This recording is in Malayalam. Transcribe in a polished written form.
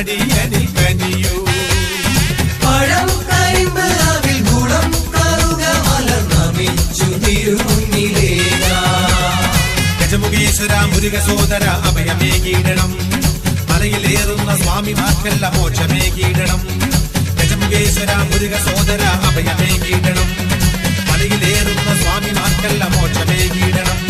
അടിയനിൽ കനിയൂ. പഴം കരിമ്പ് അവിൽ ഗുണം കറുക മലർന്നമിച്ചു തിരുമുന്നിലേക. ഗജമുഖീശ്വര മുരുക സോദര അഭയമേകീടണം. മലയിലേറുന്ന സ്വാമിമാർക്കെല്ലാം മോക്ഷമേകീടണം. ഗജമുഖേശ്വര മുരുക സോദര അഭയമേകീടണം. മലയിലേറുന്ന സ്വാമിമാർക്കെല്ലാം മോക്ഷമേകീടണം.